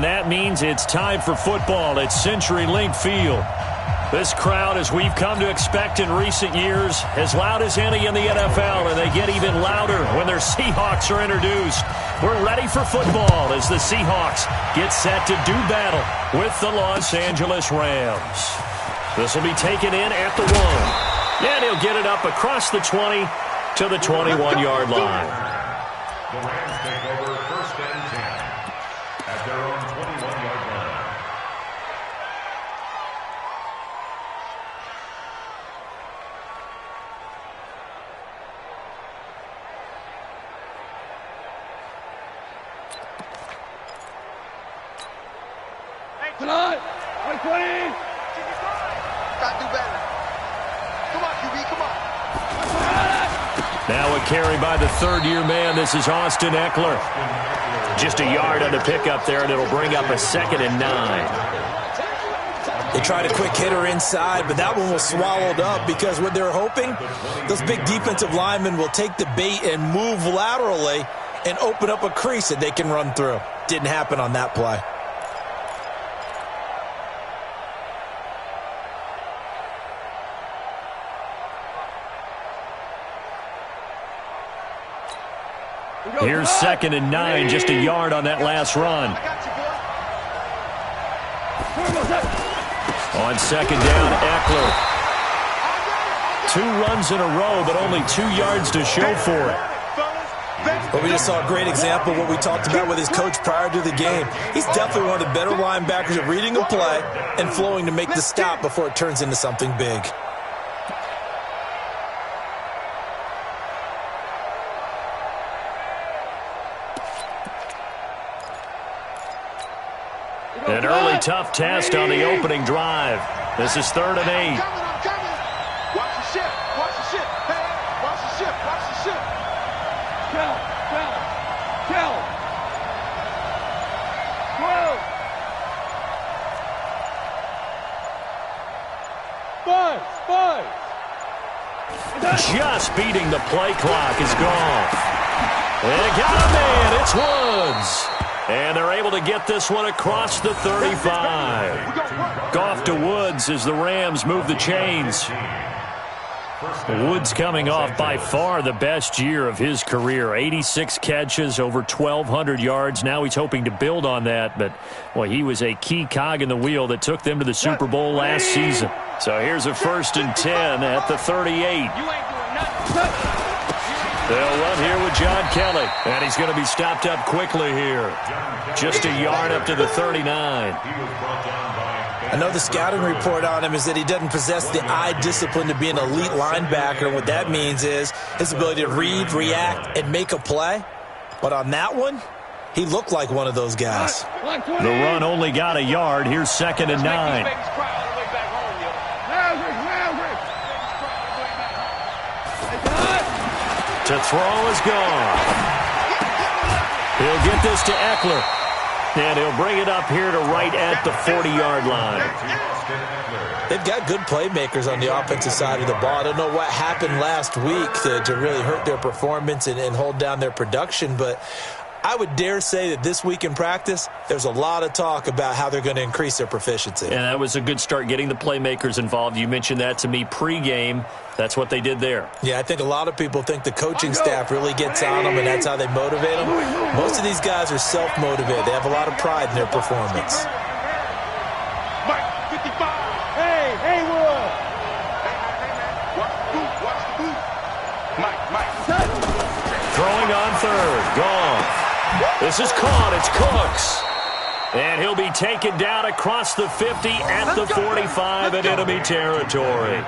And that means it's time for football at CenturyLink Field. This crowd, as we've come to expect in recent years, as loud as any in the NFL, and they get even louder when their Seahawks are introduced. We're ready for football as the Seahawks get set to do battle with the Los Angeles Rams. This will be taken in at the 1. And he'll get it up across the 20 to the 21-yard line. The Rams take over 1st and 10 at their own 21-yard line. Come on! 120! Got to do better. Come on, QB, come on. Now a carry by the third-year man. This is Austin Eckler. Just a yard on the pickup there, and it'll bring up a 2nd and 9. They tried a quick hitter inside, but that one was swallowed up because what they're hoping, those big defensive linemen will take the bait and move laterally and open up a crease that they can run through. Didn't happen on that play. Here's 2nd and 9, just a yard on that last run. On 2nd down, Eckler. 2 runs in a row, but only 2 yards to show for it. But we just saw a great example of what we talked about with his coach prior to the game. He's definitely one of the better linebackers at reading a play and flowing to make the stop before it turns into something big. An early tough test on the opening drive. This is 3rd and 8. Watch the ship. Watch the ship. Hey, watch the ship. Watch the ship. Kill. 12. Just beating the play clock is gone. And it got a man. It's Woods. And they're able to get this one across the 35. Goff to Woods as the Rams move the chains. Woods coming off by far the best year of his career. 86 catches, over 1,200 yards. Now he's hoping to build on that. But, boy, he was a key cog in the wheel that took them to the Super Bowl last season. So here's a 1st and 10 at the 38. They'll run here with John Kelly. And he's going to be stopped up quickly here. Just a yard up to the 39. I know the scouting report on him is that he doesn't possess the eye discipline to be an elite linebacker. And what that means is his ability to read, react, and make a play. But on that one, he looked like one of those guys. The run only got a yard. Here's 2nd and 9. To throw is gone. He'll get this to Eckler. And he'll bring it up here to right at the 40-yard line. They've got good playmakers on the offensive side of the ball. I don't know what happened last week to really hurt their performance and hold down their production, but I would dare say that this week in practice, there's a lot of talk about how they're going to increase their proficiency. And that was a good start, getting the playmakers involved. You mentioned that to me pregame. That's what they did there. Yeah, I think a lot of people think the coaching staff really gets on them, and that's how they motivate them. Most of these guys are self-motivated. They have a lot of pride in their performance. Mike, 55. Hey, Haywood. Watch the boot. Mike. Throwing on 3rd. Gone. This is caught. It's Cooks. And he'll be taken down across the 50 at the 45 in enemy territory.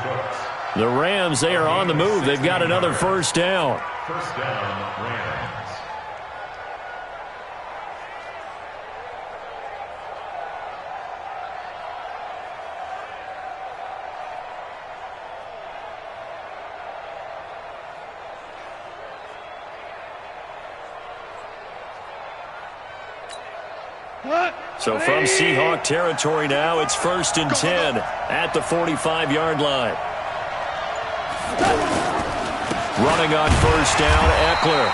The Rams, they are on the move. They've got another 1st down. 1st down, Rams. So from Seahawk territory now, it's 1st and 10 at the 45-yard line. Running on 1st down, Eckler.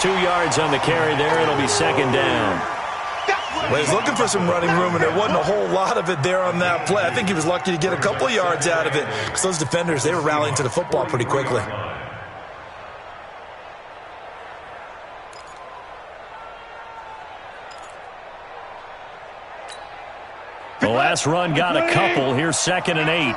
2 yards on the carry there. It'll be 2nd down. Well, he's looking for some running room, and there wasn't a whole lot of it there on that play. I think he was lucky to get a couple of yards out of it because those defenders, they were rallying to the football pretty quickly. The last run got a couple. Here's 2nd and 8.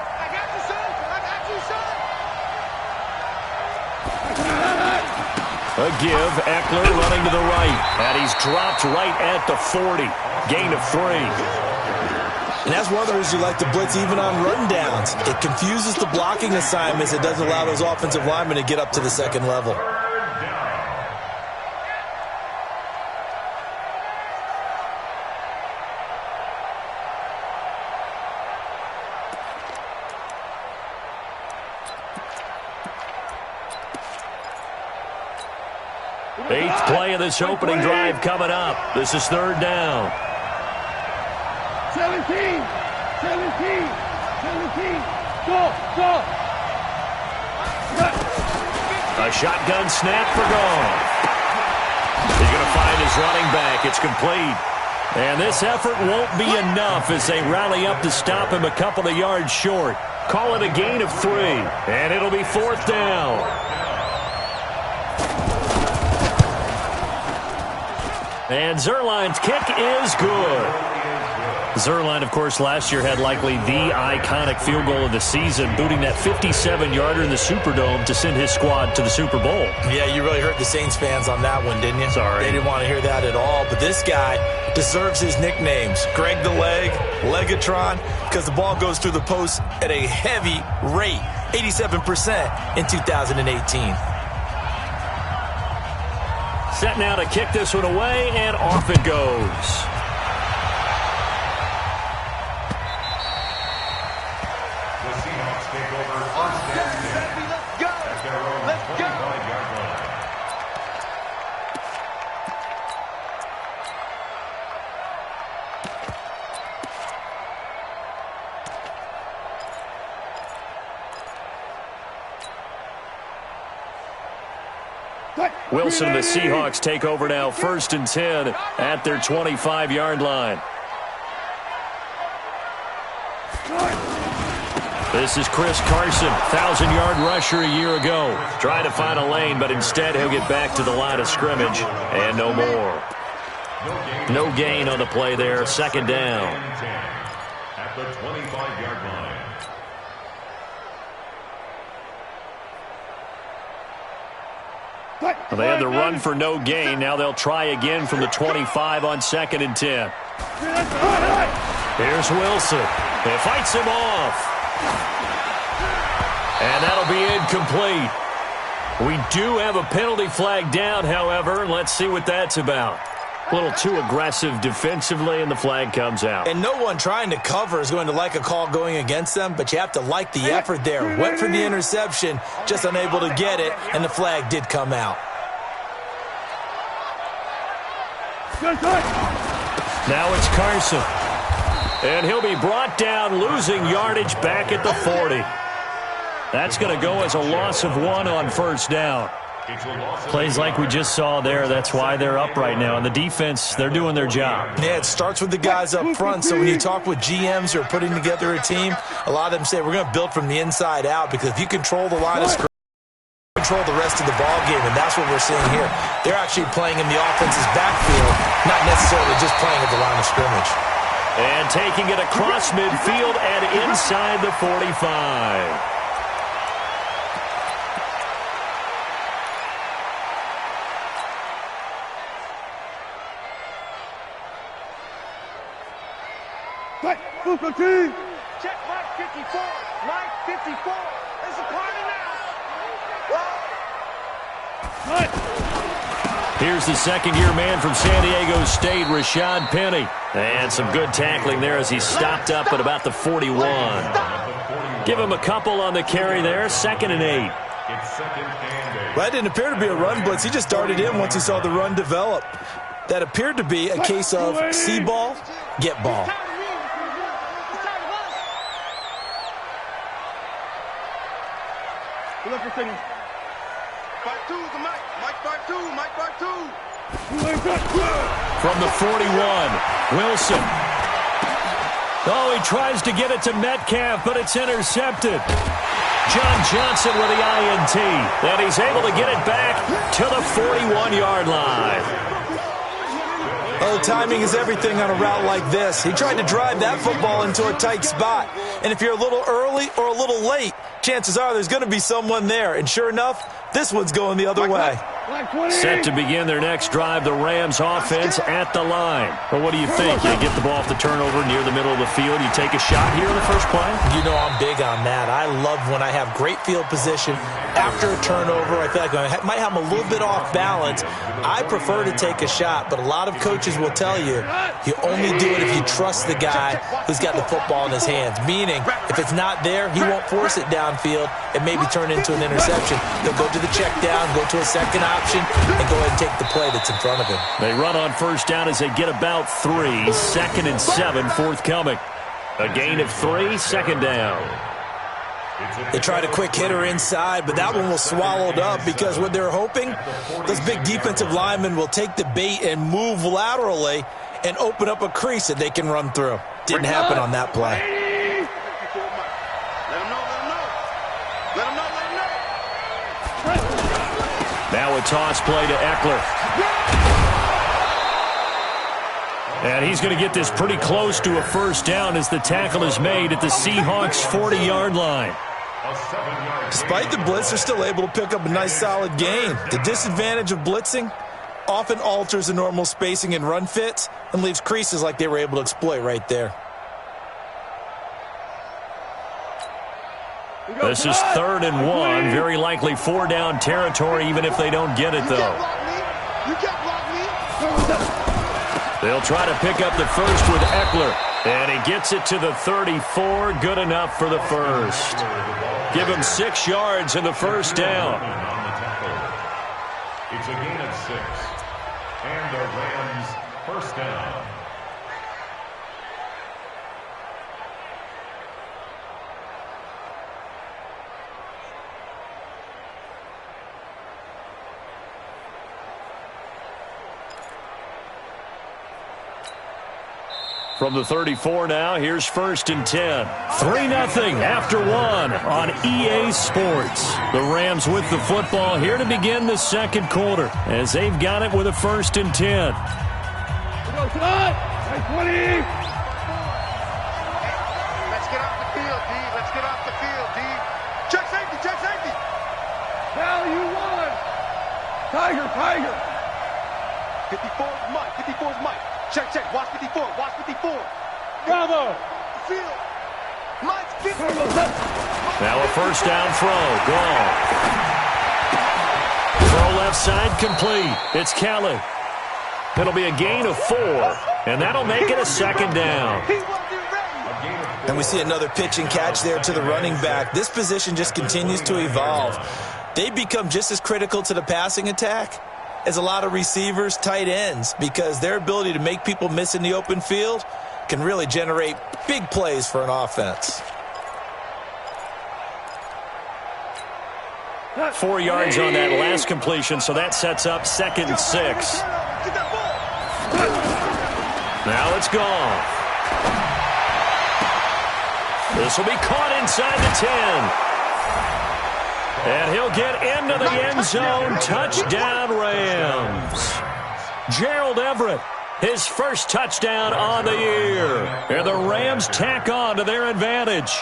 A give, Eckler running to the right, and he's dropped right at the 40. Gain of 3. And that's one of the reasons you like to blitz even on run downs. It confuses the blocking assignments. It doesn't allow those offensive linemen to get up to the second level. Eighth play of this opening drive coming up. This is 3rd down. 17. Go. A shotgun snap for Goff. He's going to find his running back. It's complete. And this effort won't be enough as they rally up to stop him a couple of yards short. Call it a gain of 3. And it'll be 4th down. And Zuerlein's kick is good. Zuerlein, of course, last year had likely the iconic field goal of the season, booting that 57-yarder in the Superdome to send his squad to the Super Bowl. Yeah, you really hurt the Saints fans on that one, didn't you? Sorry. They didn't want to hear that at all. But this guy deserves his nicknames. Greg the Leg, Legatron, because the ball goes through the post at a heavy rate, 87% in 2018. Set now to kick this one away, and off it goes. The Seahawks take over 1st and 10 at their own 25-yard line. Wilson and the Seahawks take over now, 1st and 10 at their 25-yard line. This is Chris Carson, 1,000-yard rusher a year ago. Trying to find a lane, but instead he'll get back to the line of scrimmage. And no more. No gain on the play there, 2nd down. At the 25-yard line. Well, they had the run for no gain. Now they'll try again from the 25 on 2nd and 10. Here's Wilson. He fights him off. And that'll be incomplete. We do have a penalty flag down, however. Let's see what that's about. A little too aggressive defensively, and the flag comes out. And no one trying to cover is going to like a call going against them, but you have to like the effort there. Went for the interception, just unable to get it, and the flag did come out. Now it's Carson. And he'll be brought down, losing yardage back at the 40. That's going to go as a loss of 1 on 1st down. Plays like we just saw there, that's why they're up right now. And the defense, they're doing their job. Yeah, it starts with the guys up front. So when you talk with GMs who are putting together a team, a lot of them say we're going to build from the inside out, because if you control the line of scrimmage, control the rest of the ball game, and that's what we're seeing here. They're actually playing in the offense's backfield, not necessarily just playing at the line of scrimmage. And taking it across midfield and inside the 45. Check Mike 54. Mike 54. There's a party now. Here's the second-year man from San Diego State, Rashad Penny. And some good tackling there as he stopped up at about the 41. Give him a couple on the carry there, 2nd and 8. It's 2nd and 8. Well, that didn't appear to be a run blitz. He just darted in once he saw the run develop. That appeared to be a case of see ball, get ball. Part 2 is the Mike. Mike part 2. Mike part 2. From the 41, Wilson. Oh, he tries to get it to Metcalf, but it's intercepted. John Johnson with the INT, and he's able to get it back to the 41-yard line. Oh, timing is everything on a route like this. He tried to drive that football into a tight spot. And if you're a little early or a little late, chances are there's going to be someone there. And sure enough, this one's going the other way. Set to begin their next drive, the Rams offense at the line. Well, what do you think? You get the ball off the turnover near the middle of the field. You take a shot here in the first play? You know I'm big on that. I love when I have great field position after a turnover. I feel like I might have them a little bit off balance. I prefer to take a shot, but a lot of coaches will tell you you only do it if you trust the guy who's got the football in his hands. Meaning, if it's not there, he won't force it downfield and maybe turn into an interception. He'll go to the check down, go to a second option, and go ahead and take the play that's in front of him. They run on first down as they get about 3. 2nd and 7 forthcoming. A gain of 3, second down. They tried a quick hitter inside, but that one was swallowed up because what they're hoping, those big defensive linemen will take the bait and move laterally and open up a crease that they can run through. Didn't happen on that play. Now a toss play to Eckler. And he's going to get this pretty close to a first down as the tackle is made at the Seahawks' 40-yard line. Despite the blitz, they're still able to pick up a nice solid gain. The disadvantage of blitzing often alters the normal spacing and run fits and leaves creases like they were able to exploit right there. This is 3rd and 1. Very likely 4-down territory, even if they don't get it, though. They'll try to pick up the first with Eckler. And he gets it to the 34. Good enough for the first. Give him 6 yards in the first down. It's a gain of 6. And the Rams first down. From the 34 now, here's 1st and 10. 3-0 after 1 on EA Sports. The Rams with the football here to begin the second quarter as they've got it with a 1st and 10. Let's get off the field, D. Let's get off the field, D. Check safety, check safety. Now you won. Tiger. 54 is Mike. Check, watch 54, watch 54. Bravo. Field. Mike's 50. Now a first down throw. Gone. Throw left side complete. It's Kelly. It'll be a gain of 4, and that'll make it a second down. And we see another pitch and catch there to the running back. This position just continues to evolve. They become just as critical to the passing attack as a lot of receivers, tight ends, because their ability to make people miss in the open field can really generate big plays for an offense. 4 yards on that last completion, so that sets up 2nd and 6. Now it's gone. This will be caught inside the 10. And he'll get into the end zone. Touchdown, Rams. Gerald Everett, his first touchdown on the year. And the Rams tack on to their advantage.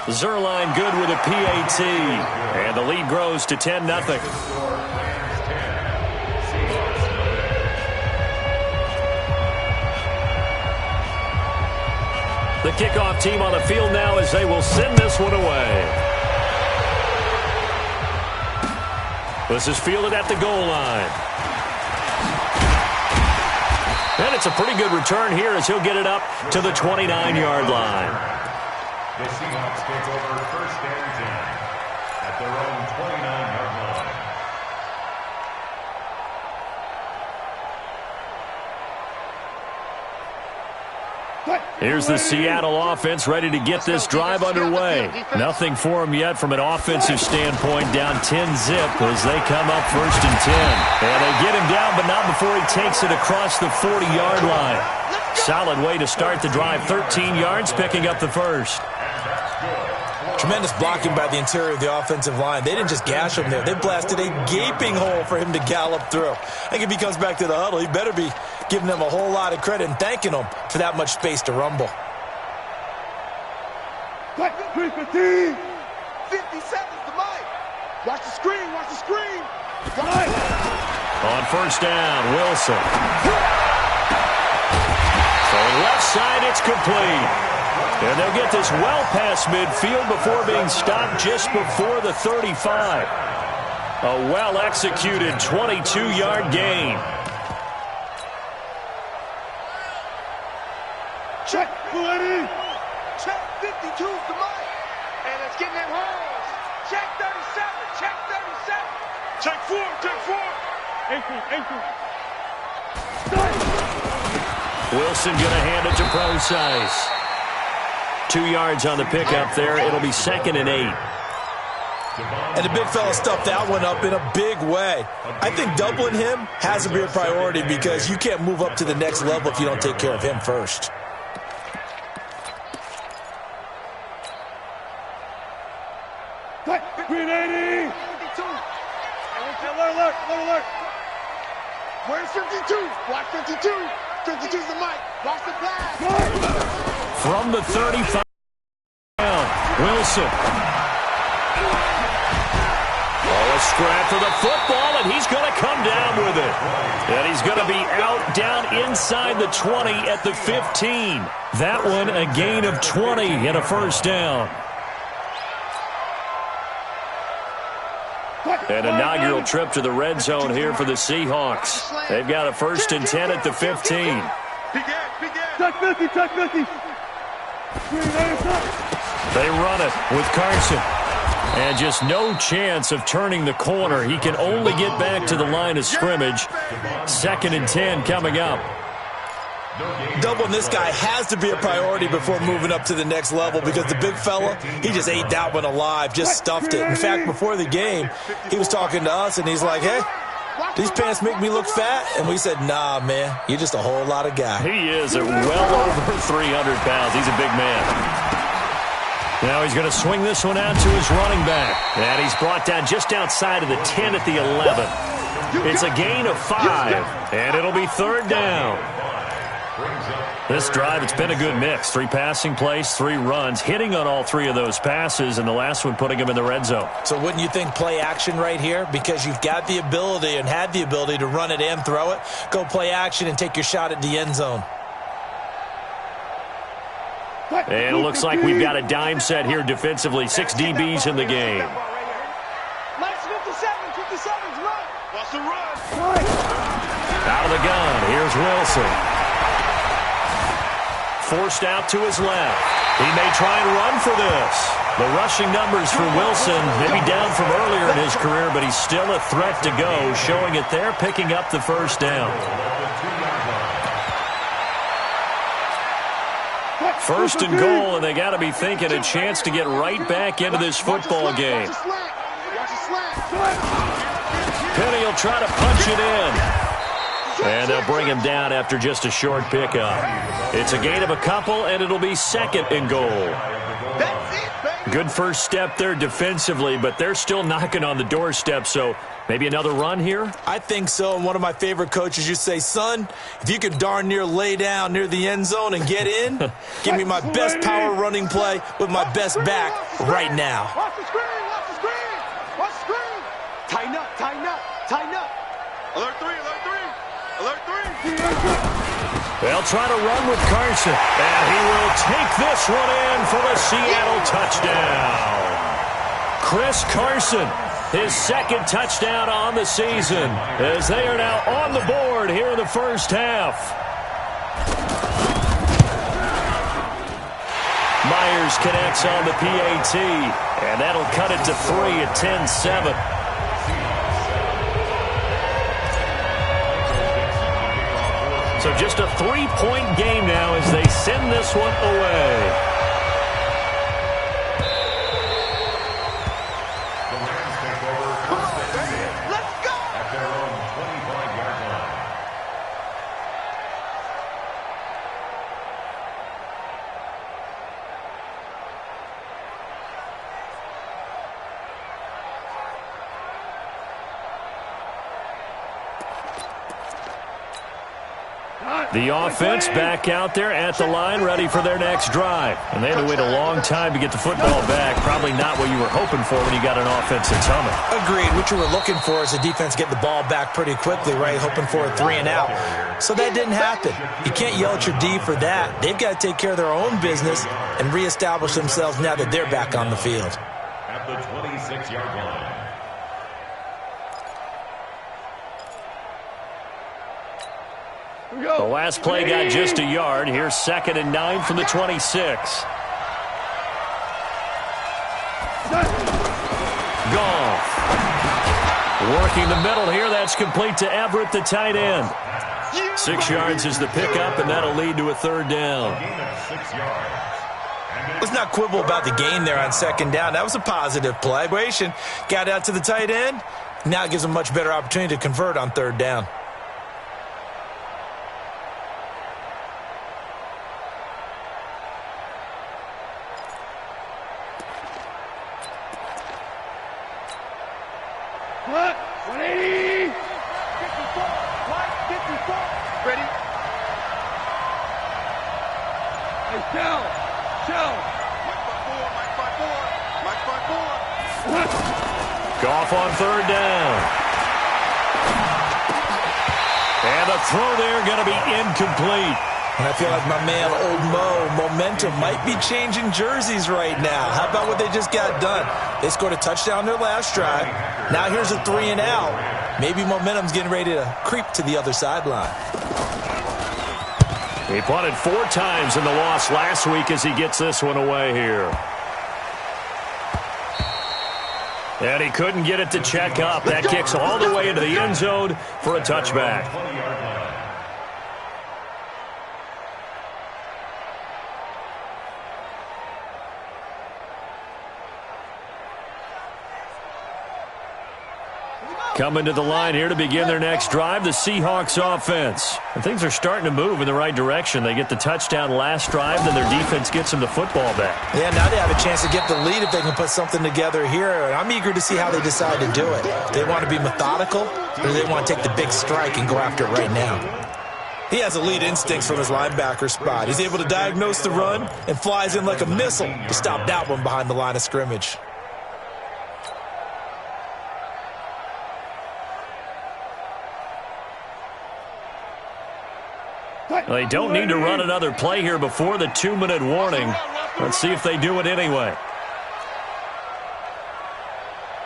Zerline good with a PAT. And the lead grows to 10-0. The kickoff team on the field now as they will send this one away. This is fielded at the goal line. And it's a pretty good return here as he'll get it up to the 29-yard line. The Seahawks take over 1st and 10 at their own 29-yard line. Here's the Seattle offense ready to get this drive underway. Nothing for them yet from an offensive standpoint, down 10-zip as they come up 1st and 10. And they get him down, but not before he takes it across the 40-yard line. Solid way to start the drive, 13 yards, picking up the first. Tremendous blocking by the interior of the offensive line. They didn't just gash him there. They blasted a gaping hole for him to gallop through. I think if he comes back to the huddle, he better be giving them a whole lot of credit and thanking them for that much space to rumble. 50 seconds to Mike. Watch the screen, watch the screen. On 1st down, Wilson. So left side, it's complete. And they'll get this well past midfield before being stopped just before the 35. A well-executed 22-yard gain. Check, 20. Check 52 to Mike. And it's getting them holes. Check 37. Check 37. Check 4. Check 4. Wilson going to hand it to Procise. 2 yards on the pickup there. It'll be 2nd and 8. And the big fella stuffed that one up in a big way. I think doubling him has to be a priority because you can't move up to the next level if you don't take care of him first. Green 80. 52. Alert. Where's 52? Watch 52. 52's the mic. Watch the pass. From the 35 down, Wilson. Oh, a scrap for the football, and he's going to come down with it. And he's going to be out down inside the 20 at the 15. That one a gain of 20 and a 1st down. An inaugural trip to the red zone here for the Seahawks. They've got a 1st and 10 at the 15. Check 50, check 50. They run it with Carson. And just no chance of turning the corner. He can only get back to the line of scrimmage. 2nd and 10 coming up. Doubling this guy has to be a priority before moving up to the next level because the big fella, he just ate that one alive, just stuffed it. In fact, before the game, he was talking to us, and he's like, hey, these pants make me look fat? And we said, nah, man, you're just a whole lot of guy. He is at well over 300 pounds. He's a big man. Now he's going to swing this one out to his running back. And he's brought down just outside of the 10 at the 11. It's a gain of 5, and it'll be 3rd down. This drive, it's been a good mix. 3 passing plays, 3 runs, hitting on all 3 of those passes, and the last one putting him in the red zone. So wouldn't you think play action right here? Because you've got the ability and had the ability to run it and throw it. Go play action and take your shot at the end zone. And it looks like we've got a dime set here defensively. 6 DBs in the game. Mike's 57's run. What's the run? Out of the gun, here's Wilson. Forced out to his left. He may try and run for this. The rushing numbers for Wilson maybe down from earlier in his career, but he's still a threat to go, showing it there, picking up the 1st down. 1st and goal, and they got to be thinking a chance to get right back into this football game. Penny will try to punch it in. And they'll bring him down after just a short pickup. It's a gain of a couple, and it'll be 2nd and goal. Good first step there defensively, but they're still knocking on the doorstep, so maybe another run here? I think so. And one of my favorite coaches, you say, son, if you could darn near lay down near the end zone and get in, give me my best power running play with my best back right now. Watch the screen, watch the screen, watch the screen. Tighten up, tighten up, tighten up. Alert 3, alert 3. Alert 3. They'll try to run with Carson, and he will take this one in for the Seattle touchdown. Chris Carson, his 2nd touchdown on the season, as they are now on the board here in the first half. Myers connects on the PAT, and that'll cut it to 3 at 10-7. So just a 3-point game now as they send this one away. The Rams take over first and 10. Let's go! At their own 25-yard line. The offense back out there at the line, ready for their next drive. And they had to wait a long time to get the football back. Probably not what you were hoping for when you got an offense that's humming. Agreed. What you were looking for is the defense getting the ball back pretty quickly, right? Hoping for a 3 and out. So that didn't happen. You can't yell at your D for that. They've got to take care of their own business and reestablish themselves now that they're back on the field. At the 26-yard line. The last play got just a yard. Here's 2nd and 9 from the 26. Goff. Working the middle here. That's complete to Everett, the tight end. 6 yards is the pickup, and that'll lead to a 3rd down. Gain of 6 yards. Let's not quibble about the gain there on 2nd down. That was a positive play. Got out to the tight end. Now it gives them a much better opportunity to convert on 3rd down. What? 180! 54! What? 54! Ready? Hey, Shell! Mike by 4. Goff on 3rd down. And the throw there going to be incomplete. And I feel like my man, Old Mo, momentum might be changing jerseys right now. How about what they just got done? They scored a touchdown their last drive. Now here's a 3 and out. Maybe momentum's getting ready to creep to the other sideline. He punted 4 times in the loss last week as he gets this one away here. And he couldn't get it to check up. That kicks all the way into the end zone for a touchback. 20-yard line. Coming to the line here to begin their next drive, the Seahawks offense. And things are starting to move in the right direction. They get the touchdown last drive, then their defense gets them the football back. Yeah, now they have a chance to get the lead if they can put something together here. And I'm eager to see how they decide to do it. They want to be methodical, or do they want to take the big strike and go after it right now? He has elite instincts from his linebacker spot. He's able to diagnose the run and flies in like a missile to stop that one behind the line of scrimmage. They don't need to run another play here before the 2-minute warning. Let's see if they do it anyway.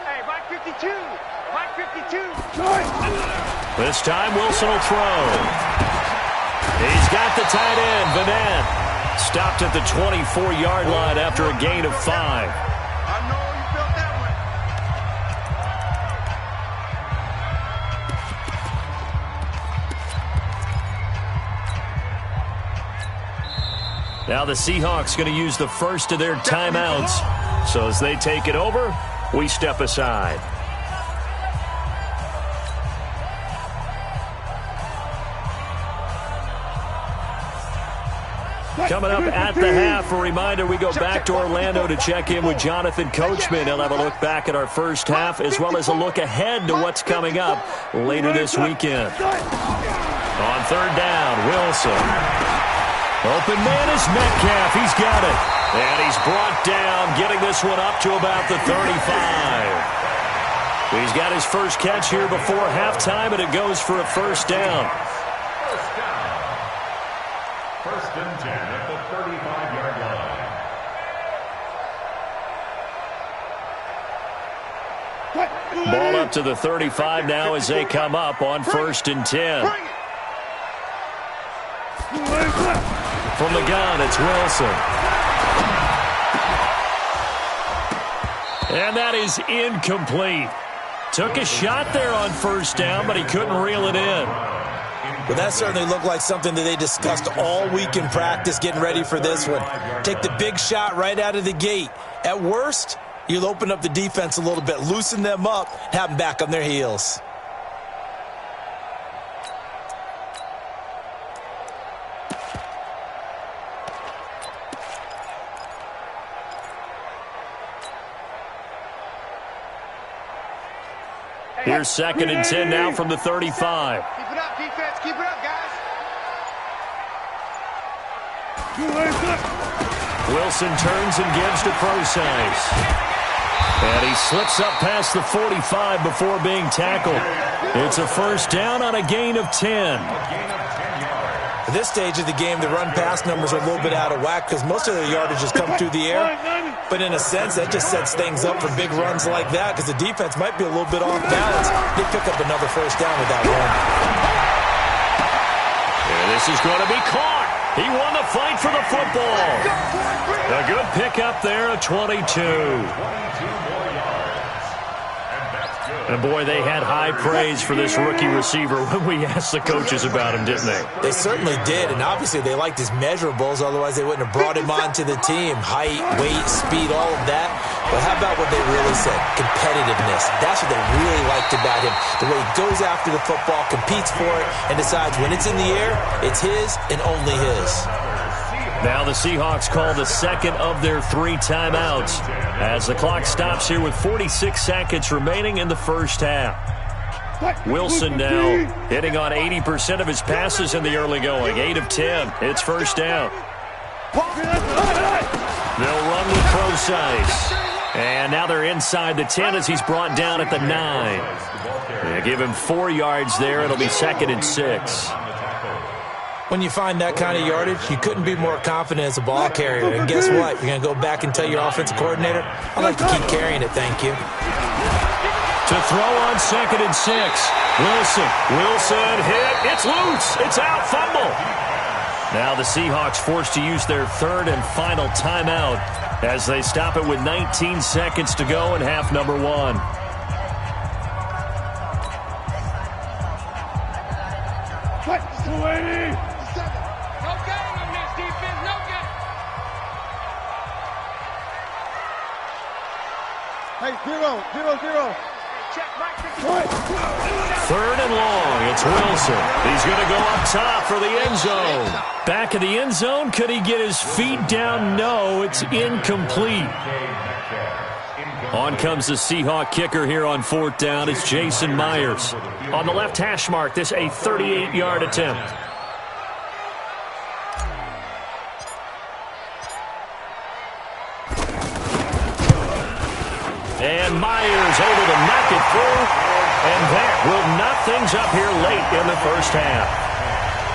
Hey, Mike 52! Mike 52! This time Wilson will throw. He's got the tight end, Vanette. Stopped at the 24-yard line after a gain of 5. I know you felt that one. Now the Seahawks going to use the first of their timeouts. So as they take it over, we step aside. Coming up at the half, a reminder, we go back to Orlando to check in with Jonathan Coachman. He'll have a look back at our first half as well as a look ahead to what's coming up later this weekend. On 3rd down, Wilson. Open man is Metcalf. He's got it. And he's brought down, getting this one up to about the 35. He's got his first catch here before halftime, and it goes for a 1st down. First and 10 at the 35-yard line. Ball up to the 35 now as they come up on 1st and 10. From the gun, it's Wilson. And that is incomplete. Took a shot there on 1st down, but he couldn't reel it in. Well, that certainly looked like something that they discussed all week in practice getting ready for this one. Take the big shot right out of the gate. At worst, you'll open up the defense a little bit, loosen them up, have them back on their heels. Here's 2nd and 10 now from the 35. Keep it up, defense. Keep it up, guys. Wilson turns and gives to Procise. And he slips up past the 45 before being tackled. It's a first down on a gain of 10. At this stage of the game, the run-pass numbers are a little bit out of whack because most of their yardage has come through the air. But in a sense, that just sets things up for big runs like that because the defense might be a little bit off balance. They pick up another first down with that run. And this is going to be caught. He won the fight for the football. A good pickup there, a 22. And, boy, they had high praise for this rookie receiver when we asked the coaches about him, didn't they? They certainly did, and obviously they liked his measurables. Otherwise, they wouldn't have brought him onto the team. Height, weight, speed, all of that. But how about what they really said? Competitiveness. That's what they really liked about him. The way he goes after the football, competes for it, and decides when it's in the air, it's his and only his. Now the Seahawks call the second of their 3 timeouts as the clock stops here with 46 seconds remaining in the first half. Wilson now hitting on 80% of his passes in the early going. 8 of 10. It's first down. They'll run with Procise. And now they're inside the 10 as he's brought down at the 9. They give him 4 yards there. It'll be 2nd and 6. When you find that kind of yardage, you couldn't be more confident as a ball carrier. And guess what? You're going to go back and tell your offensive coordinator, I'd like to keep carrying it, thank you. To throw on 2nd and 6. Wilson hit. It's loose. It's out. Fumble. Now the Seahawks forced to use their 3rd and final timeout as they stop it with 19 seconds to go in half number 1. Hey, 0. 3rd and long. It's Wilson. He's going to go up top for the end zone. Back of the end zone. Could he get his feet down? No, it's incomplete. On comes the Seahawk kicker here on 4th down. It's Jason Myers. On the left hash mark, this a 38-yard attempt. And Myers able to knock it through. And that will knock things up here late in the first half.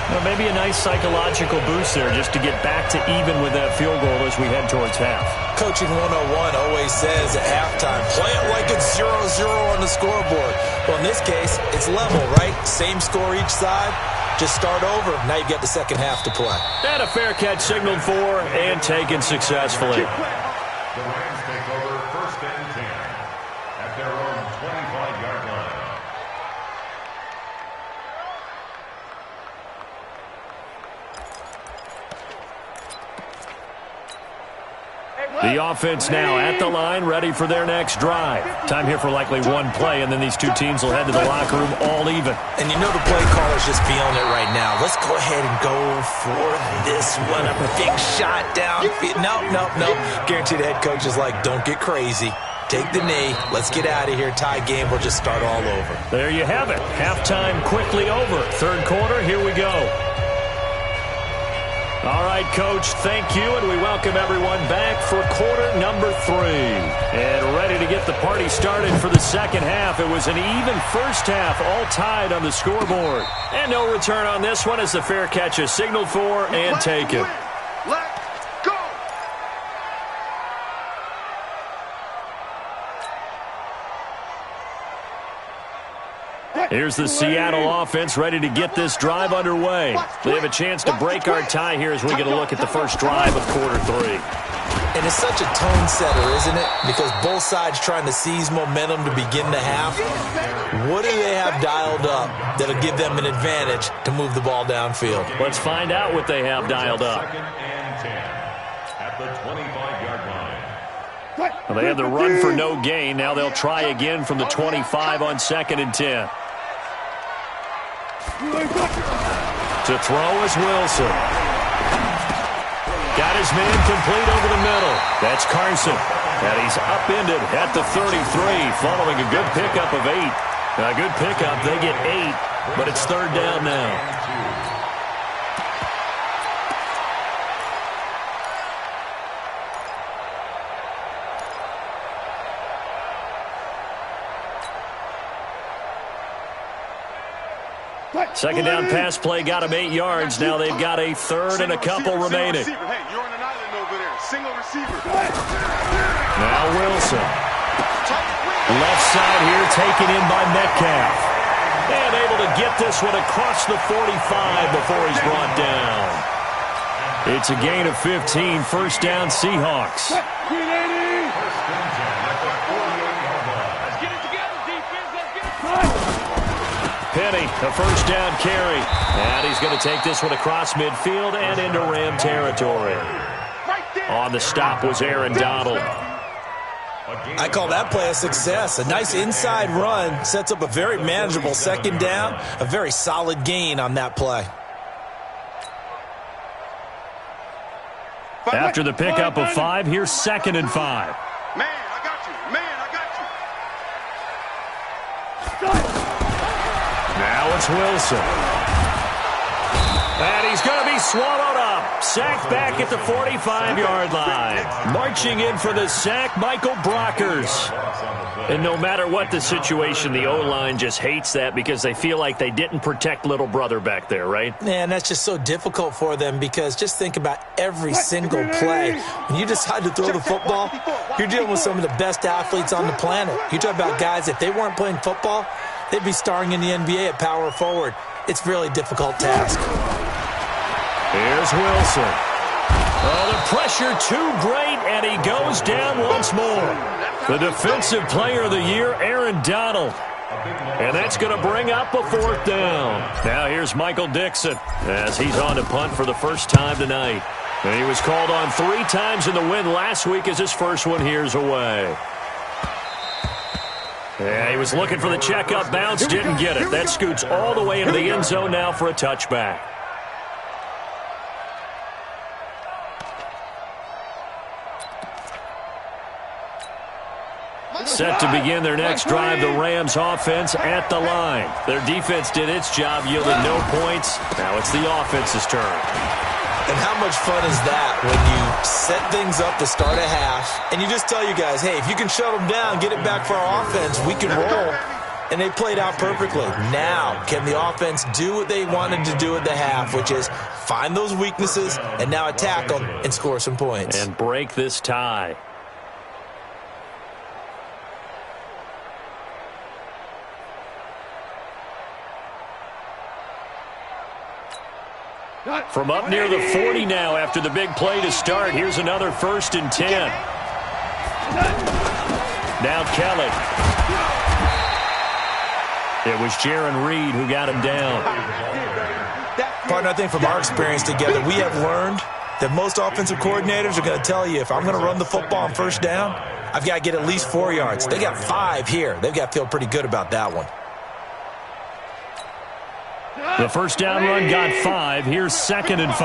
Well, maybe a nice psychological boost there just to get back to even with that field goal as we head towards half. Coaching 101 always says at halftime, play it like it's 0-0 on the scoreboard. Well, in this case, it's level, right? Same score each side. Just start over. Now you've got the second half to play. And a fair catch signaled for and taken successfully. The Rams take over 1st and 10 at their own 25-yard line. The offense now at the line, ready for their next drive. Time here for likely one play, and then these two teams will head to the locker room all even. And you know the play caller's just feeling it right now. Let's go ahead and go for this one. A big shot down. Nope. Guaranteed the head coach is like, don't get crazy. Take the knee. Let's get out of here. Tie game. We'll just start all over. There you have it. Halftime quickly over. 3rd quarter, here we go. All right, Coach, thank you, and we welcome everyone back for quarter number 3. And ready to get the party started for the second half. It was an even first half, all tied on the scoreboard. And no return on this one as the fair catch is signaled for and taken. Let's go! Here's the Seattle offense ready to get this drive underway. They have a chance to break our tie here as we get a look at the first drive of quarter 3. And it's such a tone setter, isn't it? Because both sides trying to seize momentum to begin the half. What do they have have dialed up that'll give them an advantage to move the ball downfield? Let's find out what they have dialed up. Second and 10 at the 25-yard line. Well, they had the run for no gain. Now they'll try again from the 25 on 2nd and 10. To throw is Wilson. Got his man complete over the middle. That's Carson. And he's upended at the 33 following a good pickup of 8. A good pickup. They get 8, but it's 3rd down now. Second down pass play got him 8 yards. Now they've got a 3rd and a couple remaining. Hey, you're on an island over there. Single receiver. Now Wilson. Left side here taken in by Metcalf. And able to get this one across the 45 before he's brought down. It's a gain of 15. First down Seahawks. Let's get it together, defense. Let's get it. Penny, a first down carry. And he's going to take this one across midfield and into Ram territory. On the stop was Aaron Donald. I call that play a success. A nice inside run sets up a very manageable second down. A very solid gain on that play. After the pickup of 5, here's 2nd and 5. Man, I got you. Man, I got you. Now it's Wilson. And he's going to be swallowed up. Sacked back at the 45-yard line. Marching in for the sack, Michael Brockers. And no matter what the situation, the O-line just hates that because they feel like they didn't protect little brother back there, right? Man, that's just so difficult for them because just think about every single play. When you decide to throw the football, you're dealing with some of the best athletes on the planet. You talk about guys, if they weren't playing football, they'd be starring in the NBA at power forward. It's a really difficult task. Here's Wilson. Oh, the pressure too great, and he goes down once more. The Defensive Player of the Year, Aaron Donald. And that's going to bring up a 4th down. Now here's Michael Dixon as he's on to punt for the first time tonight. And he was called on 3 times in the win last week as his first one here's away. Yeah, he was looking for the check-up bounce, didn't get it. That scoots all the way into the end zone now for a touchback. Set to begin their next drive, the Rams offense at the line. Their defense did its job, yielded no points. Now it's the offense's turn. And how much fun is that when you set things up to start a half and you just tell you guys, hey, if you can shut them down, get it back for our offense, we can roll. And they played out perfectly. Now, can the offense do what they wanted to do at the half, which is find those weaknesses and now attack them and score some points. And break this tie. From up near the 40 now after the big play to start. Here's another 1st and 10. Now Kelly. It was Jaron Reed who got him down. Partner, I think from our experience together, we have learned that most offensive coordinators are going to tell you if I'm going to run the football on 1st down, I've got to get at least 4 yards. They got 5 here. They've got to feel pretty good about that one. The 1st down run got 5. Here's 2nd and 5.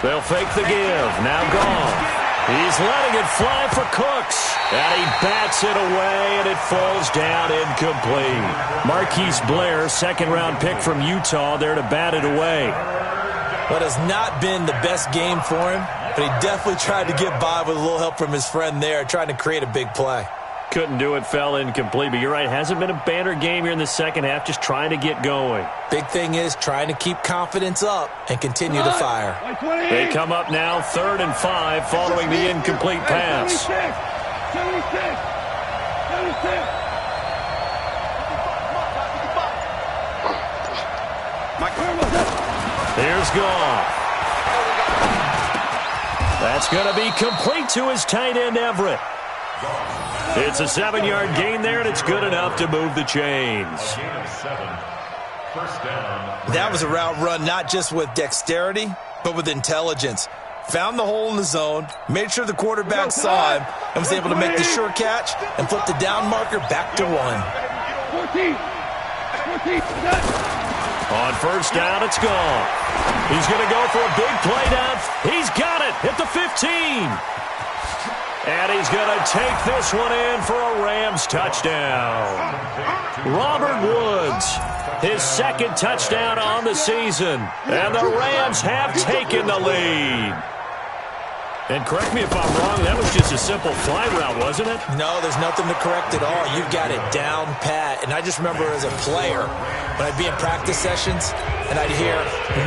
They'll fake the give. Now gone. He's letting it fly for Cooks. And he bats it away, and it falls down incomplete. Marquise Blair, 2nd-round pick from Utah, there to bat it away. But has not been the best game for him, but he definitely tried to get by with a little help from his friend there, trying to create a big play. Couldn't do it, fell incomplete. But you're right, hasn't been a banner game here in the second half, just trying to get going. Big thing is trying to keep confidence up and continue to fire. They come up now, 3rd and 5, following the incomplete pass. Here's Goff. That's going to be complete to his tight end, Everett. It's a 7-yard gain there, and it's good enough to move the chains. A gain of 7. First down. That was a route run not just with dexterity, but with intelligence. Found the hole in the zone, made sure the quarterback saw him, and was able to make the sure catch and flip the down marker back to 1. 14. On first down, it's gone. He's going to go for a big play down. He's got it at the 15. And he's going to take this one in for a Rams touchdown. Robert Woods, his second touchdown on the season. And the Rams have taken the lead. And correct me if I'm wrong, that was just a simple fly route, wasn't it? No, there's nothing to correct at all. You've got it down pat. And I just remember as a player, when I'd be in practice sessions and I'd hear 9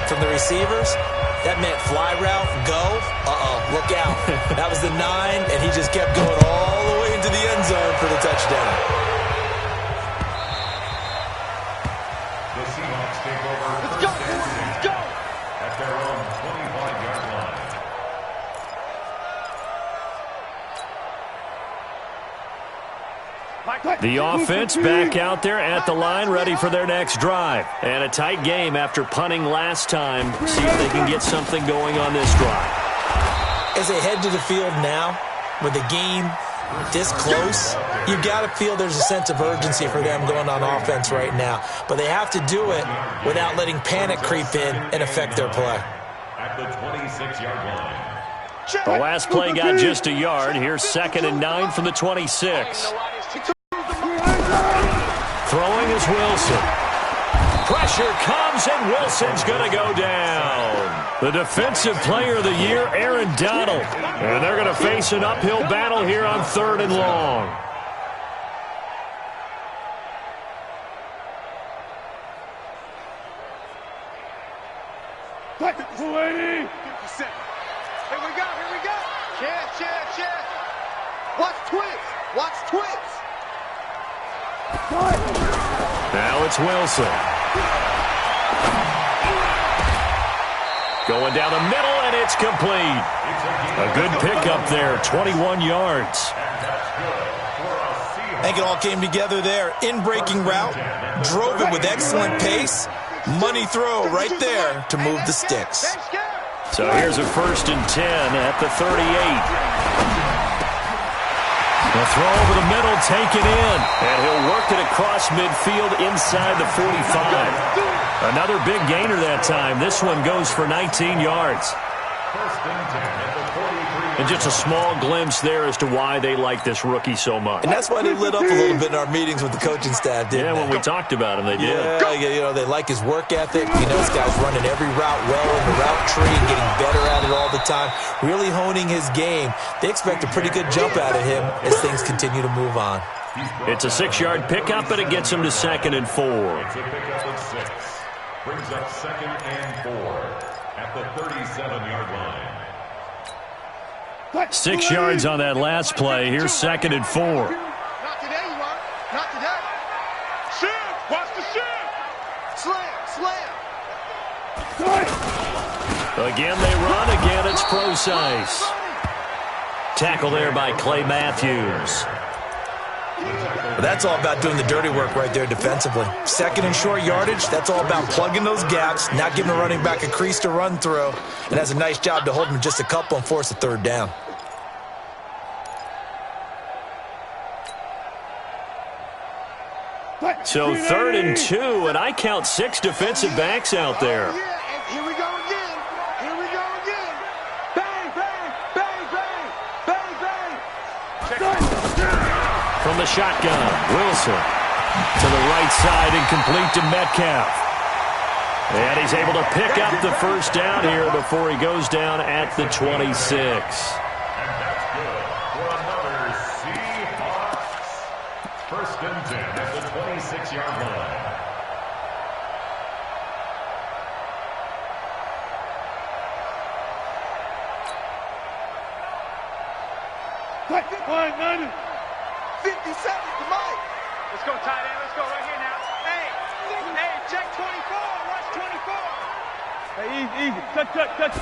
from the receivers, that meant fly route, go, look out. That was the 9, and he just kept going all the way into the end zone for the touchdown. The Seahawks take over. Let's go, let's go. At their own 25-yard line. The offense back out there at the line, ready for their next drive. And a tight game after punting last time. See if they can get something going on this drive. As they head to the field now, with the game this close, you've got to feel there's a sense of urgency for them going on offense right now. But they have to do it without letting panic creep in and affect their play. At the 26-yard line. The last play got just a yard. Here's 2nd and 9 from the 26. Throwing is Wilson. Pressure comes, and Wilson's going to go down. The Defensive Player of the Year, Aaron Donald. And they're going to face an uphill battle here on 3rd and long. Here we go. Check. Watch twins. Now it's Wilson. Going down the middle, and it's complete. A good pickup there, 21 yards. I think it all came together there. In-breaking route, drove it with excellent pace. Money throw right there to move the sticks. So here's a 1st and 10 at the 38. The throw over the middle, taken in. And he'll work it across midfield inside the 45. Another big gainer that time. This one goes for 19 yards. 1st and 10 at the 43. And just a small glimpse there as to why they like this rookie so much. And that's why they lit up a little bit in our meetings with the coaching staff, didn't they? When we talked about him, they did. Yeah, they like his work ethic. This guy's running every route well in the route tree and getting better at it all the time, really honing his game. They expect a pretty good jump out of him as things continue to move on. It's a 6-yard pickup, but it gets him to 2nd and 4. It's a pickup of 6. Brings up 2nd and 4 at the 37-yard line. 6 yards on that last play. Here's 2nd and 4. Not today, you are. Not today. Shift. Watch the shift. Slam. Again, they run. Again, it's Procise. Tackle there by Clay Matthews. That's all about doing the dirty work right there defensively. 2nd and short yardage, that's all about plugging those gaps, not giving a running back a crease to run through, and has a nice job to hold him just a couple and force a 3rd down. So 3rd and 2, and I count 6 defensive backs out there. Oh, yeah, and here we go again. Bang, bang, bang, bang, bang, bang. From the shotgun, Wilson to the right side and complete to Metcalf. And he's able to pick up the 1st down here before he goes down at the 26. And that's good for another Seahawks. 1st and 10 at the 26-yard line. Line 90. 50 seconds to Mike. Let's go, tight end. Let's go right here now. Hey, check 24. Watch 24. Hey, easy. Touch.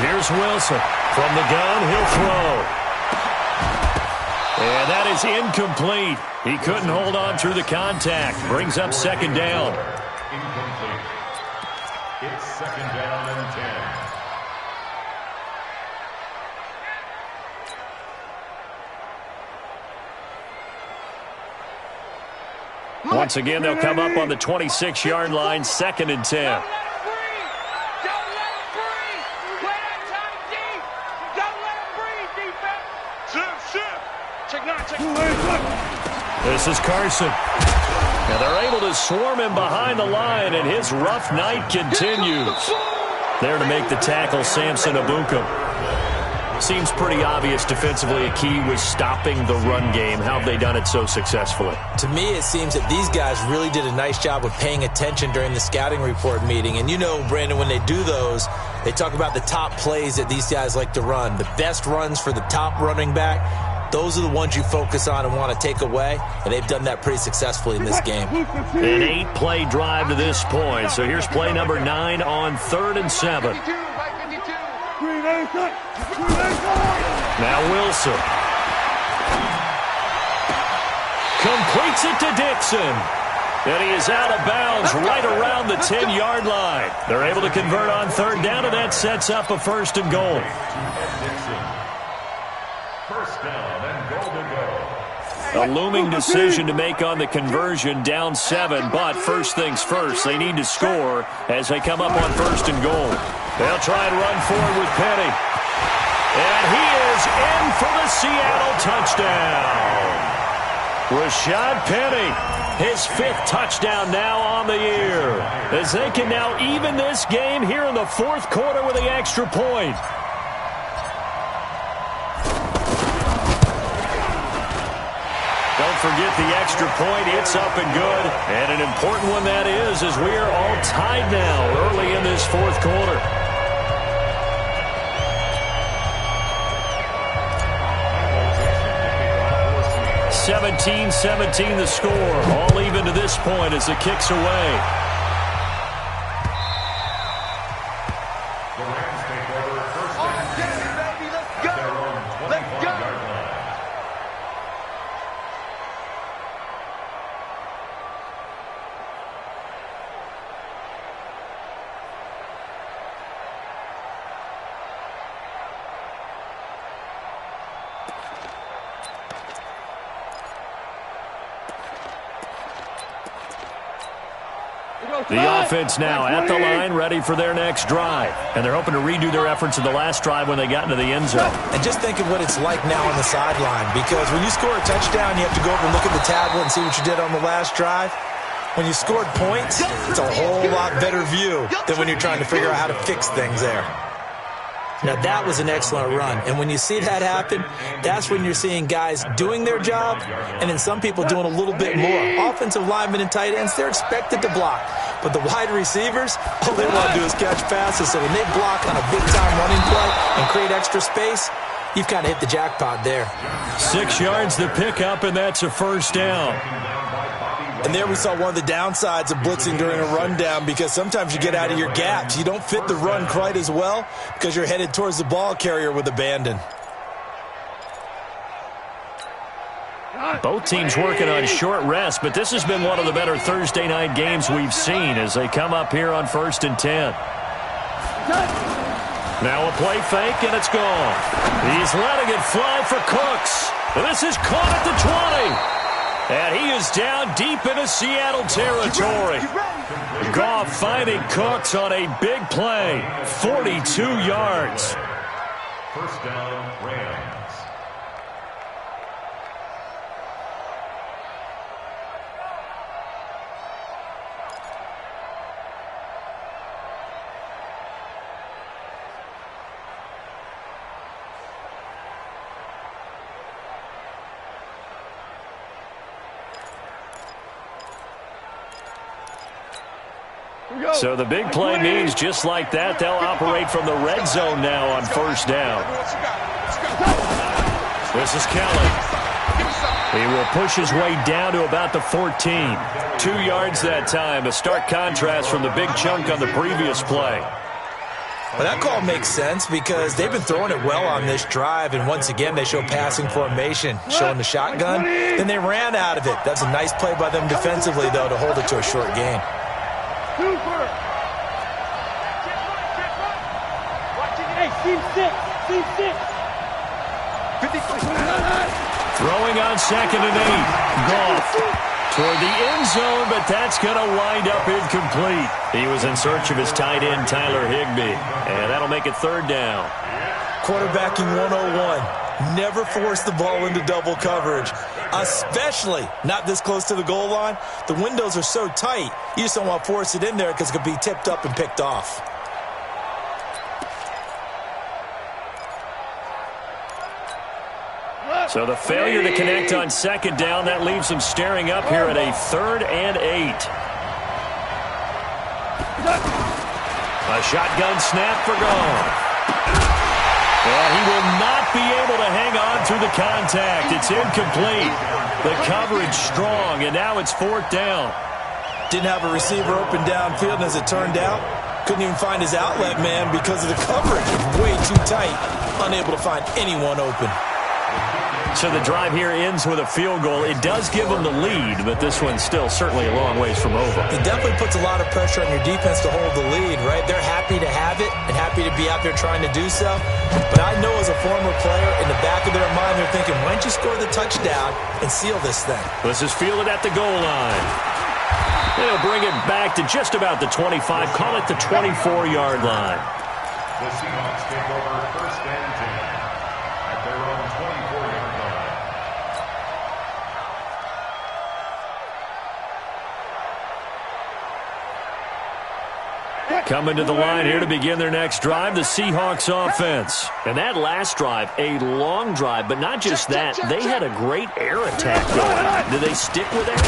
Here's Wilson. From the gun, he'll throw. And that is incomplete. He couldn't hold on through the contact. Brings up second down. Incomplete. It's second down and 10. Once again, they'll come up on the 26-yard line, second and 10. This is Carson. And they're able to swarm him behind the line, and his rough night continues. There to make the tackle, Samson Abukum. Seems pretty obvious defensively a key was stopping the run game. How have they done it so successfully? To me, it seems that these guys really did a nice job of paying attention during the scouting report meeting. And you know, Brandon, when they do those, they talk about the top plays that these guys like to run. The best runs for the top running back, those are the ones you focus on and want to take away. And they've done that pretty successfully in this game. An 8-play drive to this point. So here's play number 9 on 3rd and 7. Now Wilson. Completes it to Dixon. And he is out of bounds right around the 10-yard line. They're able to convert on 3rd down, and that sets up a 1st and goal. First down and goal to go. A looming decision to make on the conversion, down 7, but first things first, they need to score as they come up on 1st and goal. They'll try and run forward with Penny. And he is in for the Seattle touchdown. Rashad Penny, his 5th touchdown now on the year, as they can now even this game here in the 4th quarter with the extra point. Don't forget the extra point. It's up and good. And an important one that is, as we are all tied now early in this 4th quarter. 17-17 the score. All even to this point as the kick's away. The Rams take over first and 10. Baby, let's go. Their own 25-yard line. The offense now at the line, ready for their next drive. And they're hoping to redo their efforts in the last drive when they got into the end zone. And just think of what it's like now on the sideline, because when you score a touchdown, you have to go over and look at the tablet and see what you did on the last drive. When you scored points, it's a whole lot better view than when you're trying to figure out how to fix things there. Now, that was an excellent run. And when you see that happen, that's when you're seeing guys doing their job and then some people doing a little bit more. Offensive linemen and tight ends, they're expected to block. But the wide receivers, all they want to do is catch passes. So when they block on a big-time running play and create extra space, you've kind of hit the jackpot there. 6 yards to pick up, and that's a 1st down. And there we saw one of the downsides of blitzing during a rundown, because sometimes you get out of your gaps. You don't fit the run quite as well because you're headed towards the ball carrier with abandon. Both teams working on short rest, but this has been one of the better Thursday night games we've seen as they come up here on 1st and 10. Now a play fake, and it's gone. He's letting it fly for Cooks. And this is caught at the 20. And he is down deep into Seattle territory. Goff finding Cooks on a big play. 42 yards. First down, Rams. So the big play means just like that, they'll operate from the red zone now on 1st down. This is Kelly. He will push his way down to about the 14. 2 yards that time, a stark contrast from the big chunk on the previous play. Well, that call makes sense because they've been throwing it well on this drive, and once again they show passing formation, showing the shotgun. Then they ran out of it. That's a nice play by them defensively, though, to hold it to a short gain. Team 6. Throwing on 2nd and 8. Goff toward the end zone, but that's going to wind up incomplete. He was in search of his tight end, Tyler Higbee, and that'll make it 3rd down. Quarterbacking 101. Never force the ball into double coverage, especially not this close to the goal line. The windows are so tight, you just don't want to force it in there because it could be tipped up and picked off. So the failure to connect on 2nd down, that leaves them staring up here at a 3rd and 8. A shotgun snap for Goff. And he will not be able to hang on through the contact. It's incomplete. The coverage strong, and now it's 4th down. Didn't have a receiver open downfield, and as it turned out, couldn't even find his outlet man because of the coverage. Way too tight. Unable to find anyone open. So the drive here ends with a field goal. It does give them the lead, but this one's still certainly a long ways from over. It definitely puts a lot of pressure on your defense to hold the lead, right? They're happy to have it and happy to be out there trying to do so. But I know as a former player, in the back of their mind, they're thinking, why don't you score the touchdown and seal this thing? This is fielded at the goal line. They'll bring it back to just about the 25, call it the 24-yard line. The Seahawks take over 1st and 10 at their own 24-yard line. Coming to the line here to begin their next drive, the Seahawks offense. And that last drive, a long drive, but not just that. They had a great air attack going. Did they stick with it?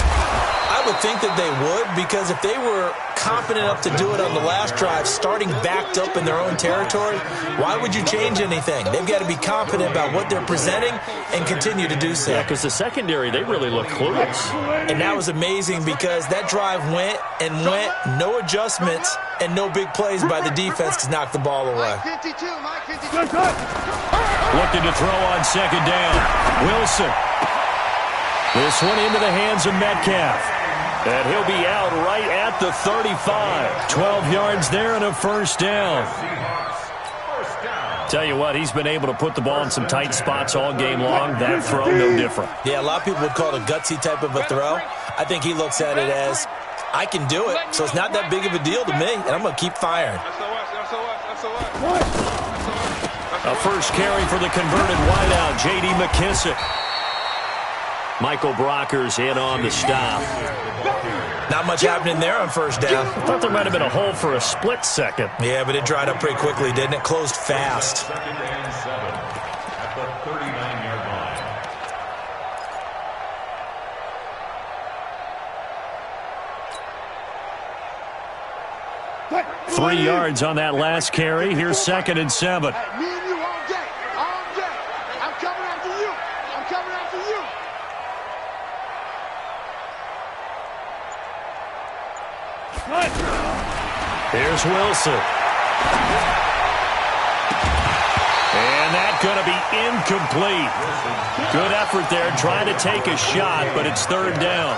I would think that they would, because if they were confident enough to do it on the last drive, starting backed up in their own territory, why would you change anything? They've got to be confident about what they're presenting and continue to do so. Yeah, because the secondary, they really look clueless. And that was amazing because that drive went and went, no adjustments, and no big plays by the defense to knock the ball away. Looking to throw on 2nd down. Wilson. This one into the hands of Metcalf. And he'll be out right at the 35. 12 yards there and a 1st down. Tell you what, he's been able to put the ball in some tight spots all game long. That throw, no different. Yeah, a lot of people would call it a gutsy type of a throw. I think he looks at it as, I can do it, so it's not that big of a deal to me, and I'm going to keep firing. A first carry for the converted wideout, J.D. McKissick. Michael Brockers in on the stop. Not much happening there on 1st down. I thought there might have been a hole for a split second. Yeah, but it dried up pretty quickly, didn't it? Closed fast. 2nd and 7 at the 39-yard line. 3 yards on that last carry. Here's 2nd and 7. Me and you all day. All day. I'm coming after you. I'm coming after you. Here's Wilson. And that's going to be incomplete. Good effort there trying to take a shot, but it's 3rd down.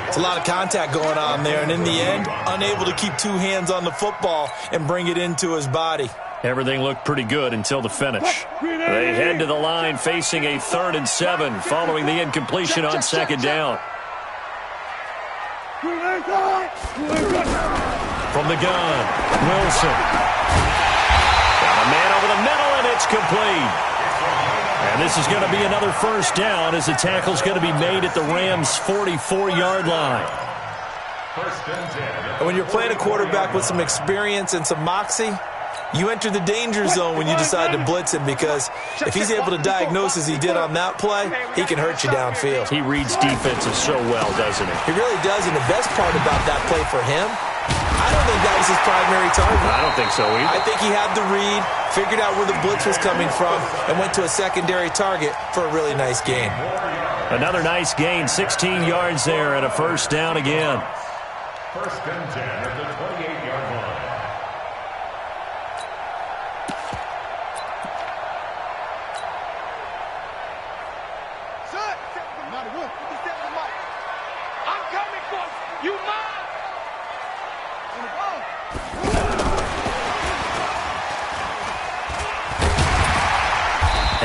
It's a lot of contact going on there, and in the end, unable to keep 2 hands on the football and bring it into his body. Everything looked pretty good until the finish. They head to the line facing a 3rd and 7 following the incompletion on 2nd down. From the gun, Wilson. Got a man over the middle, and it's complete. And this is going to be another 1st down as the tackle's going to be made at the Rams' 44-yard line. And when you're playing a quarterback with some experience and some moxie, you enter the danger zone when you decide to blitz him, because if he's able to diagnose as he did on that play, he can hurt you downfield. He reads defenses so well, doesn't he? He really does, and the best part about that play for him, I don't think that was his primary target. I don't think so either. I think he had the read, figured out where the blitz was coming from, and went to a secondary target for a really nice gain. Another nice gain, 16 yards there, and a 1st down again. 1st and 10 at the 28-yard line.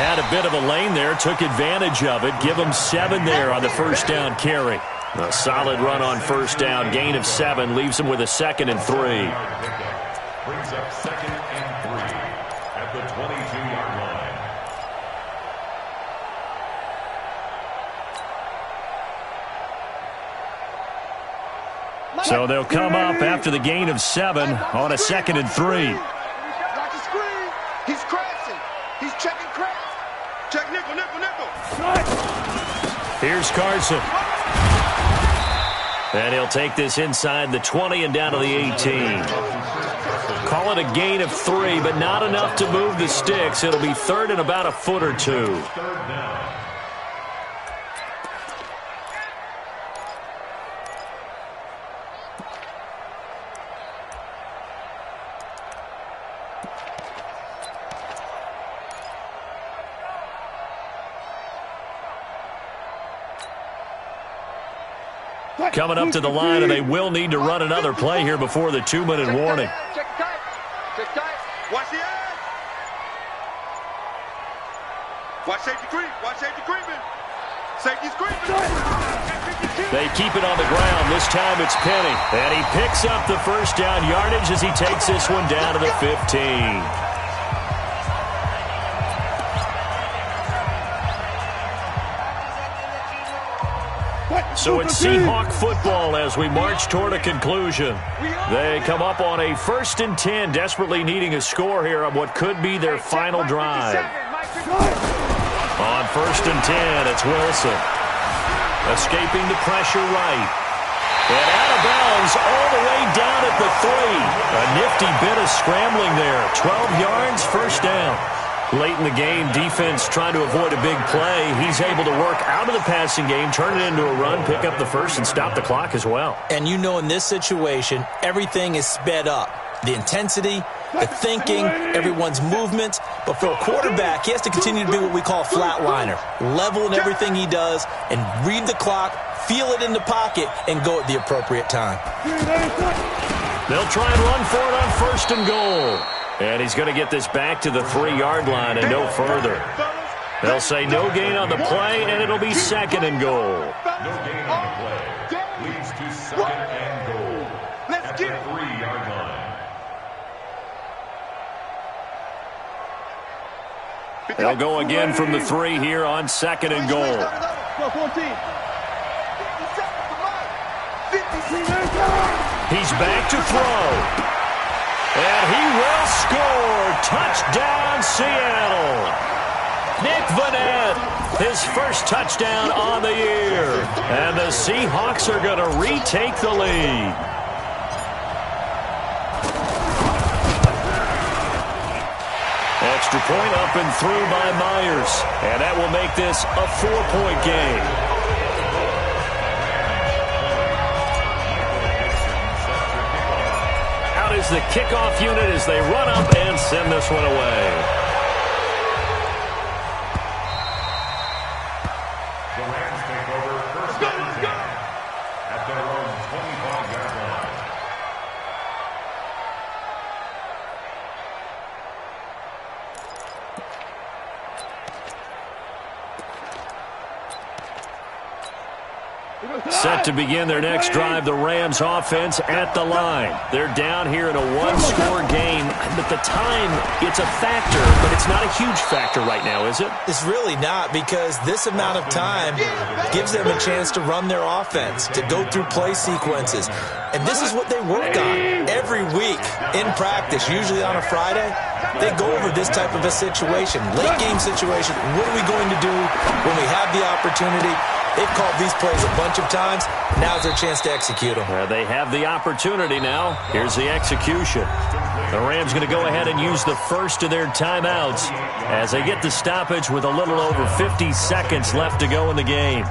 Had a bit of a lane there, took advantage of it. Give him 7 there on the first down carry. A solid run on first down. Gain of 7 leaves him with a 2nd and 3. Brings up 2nd and 3 at the 22-yard line. So they'll come up after the gain of 7 on a 2nd and 3. Watch the screen. He's crashing. He's checking crash. Check nickel, nickel, nickel. Here's Carson. And he'll take this inside the 20 and down to the 18. Call it a gain of 3, but not enough to move the sticks. It'll be 3rd and about a foot or 2. 3rd down. Coming up to the line, and they will need to run another play here before the 2-minute warning. Check tight. Check tight. Watch the edge. Watch safety creep. Watch safety creeping. Safety's creeping. They keep it on the ground. This time it's Penny. And he picks up the first down yardage as he takes this one down to the 15. So it's Seahawk football as we march toward a conclusion. They come up on a 1st and 10, desperately needing a score here on what could be their final drive. On 1st and 10, it's Wilson. Escaping the pressure right. And out of bounds all the way down at the 3. A nifty bit of scrambling there. 12 yards, first down. Late in the game, defense trying to avoid a big play. He's able to work out of the passing game, turn it into a run, pick up the first, and stop the clock as well. And you know in this situation, everything is sped up. The intensity, the thinking, everyone's movement. But for a quarterback, he has to continue to be what we call a flatliner. Level in everything he does and read the clock, feel it in the pocket, and go at the appropriate time. They'll try and run for it on 1st and goal. And he's going to get this back to the 3-yard line and no further. They'll say no gain on the play, and it'll be 2nd and goal. No gain on the play. Leads to 2nd and goal at the 3-yard line. They'll go again from the 3 here on 2nd and goal. He's back to throw. And he will score. Touchdown, Seattle. Nick Vannett, his first touchdown on the year. And the Seahawks are going to retake the lead. Extra point up and through by Myers. And that will make this a 4-point game. Is the kickoff unit as they run up and send this one away. The Rams take over 1st and 10 at their own 25-yard line. Set to begin their next drive, the Rams offense at the line. They're down here in a 1-score game. At the time, it's a factor, but it's not a huge factor right now, is it? It's really not, because this amount of time gives them a chance to run their offense, to go through play sequences. And this is what they work on every week in practice, usually on a Friday. They go over this type of a situation, late game situation. What are we going to do when we have the opportunity? They've called these plays a bunch of times. Now's their chance to execute them. They have the opportunity now. Here's the execution. The Rams going to go ahead and use the first of their timeouts as they get the stoppage with a little over 50 seconds left to go in the game.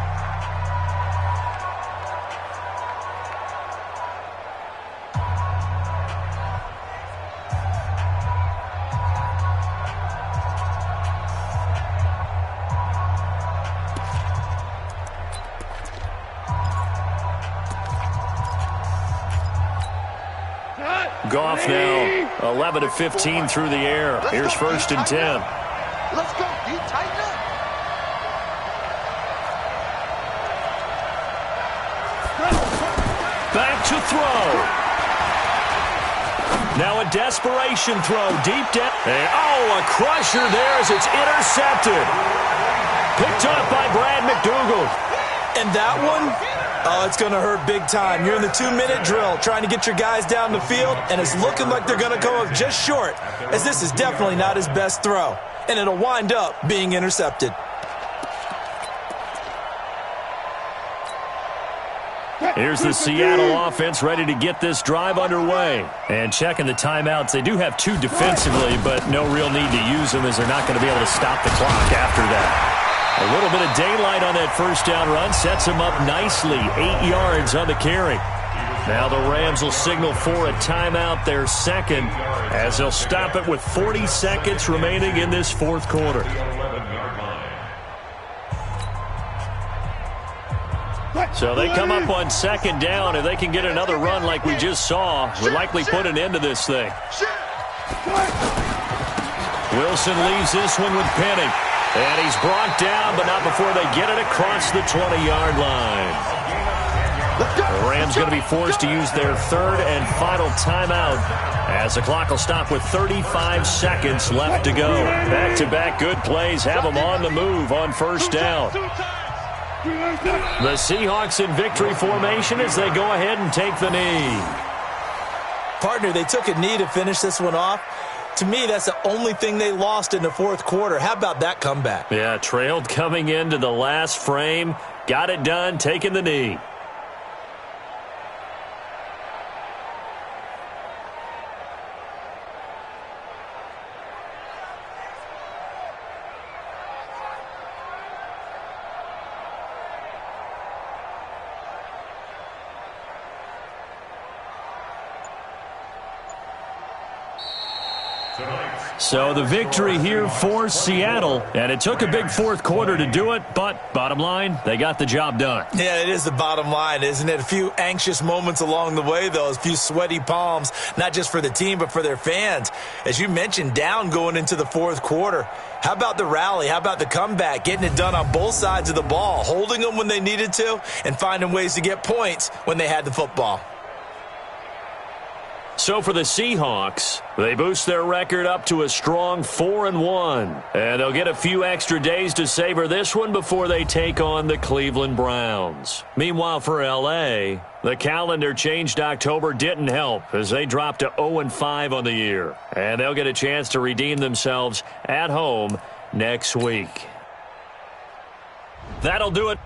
Goff now 11 of 15 through the air. Here's 1st and 10. Let's go. Be tight. back to throw. Now a desperation throw deep down. A crusher there as it's intercepted. Picked up by Brad McDougal. And that one, it's going to hurt big time. You're in the 2-minute drill trying to get your guys down the field, and it's looking like they're going to come up just short, as this is definitely not his best throw. And it'll wind up being intercepted. Here's the Seattle offense ready to get this drive underway. And checking the timeouts, they do have 2 defensively, but no real need to use them as they're not going to be able to stop the clock after that. A little bit of daylight on that first down run sets them up nicely. 8 yards on the carry. Now the Rams will signal for a timeout, their second, as they'll stop it with 40 seconds remaining in this fourth quarter. So they come up on second down. If they can get another run like we just saw, would likely put an end to this thing. Wilson leaves this one with Penny. And he's brought down, but not before they get it across the 20-yard line. The Rams going to be forced to use their third and final timeout as the clock will stop with 35 seconds left to go. Back-to-back good plays have them on the move on first down. The Seahawks in victory formation as they go ahead and take the knee. Partner, they took a knee to finish this one off. To me, that's the only thing they lost in the fourth quarter. How about that comeback? Yeah, trailed coming into the last frame. Got it done, taking the knee. So the victory here for Seattle, and it took a big fourth quarter to do it, but bottom line, they got the job done. Yeah, it is the bottom line, isn't it? A few anxious moments along the way, though, a few sweaty palms, not just for the team, but for their fans. As you mentioned, down going into the fourth quarter. How about the rally? How about the comeback? Getting it done on both sides of the ball, holding them when they needed to, and finding ways to get points when they had the football. So for the Seahawks, they boost their record up to a strong 4-1. And they'll get a few extra days to savor this one before they take on the Cleveland Browns. Meanwhile, for L.A., the calendar changed October didn't help as they dropped to 0-5 on the year. And they'll get a chance to redeem themselves at home next week. That'll do it.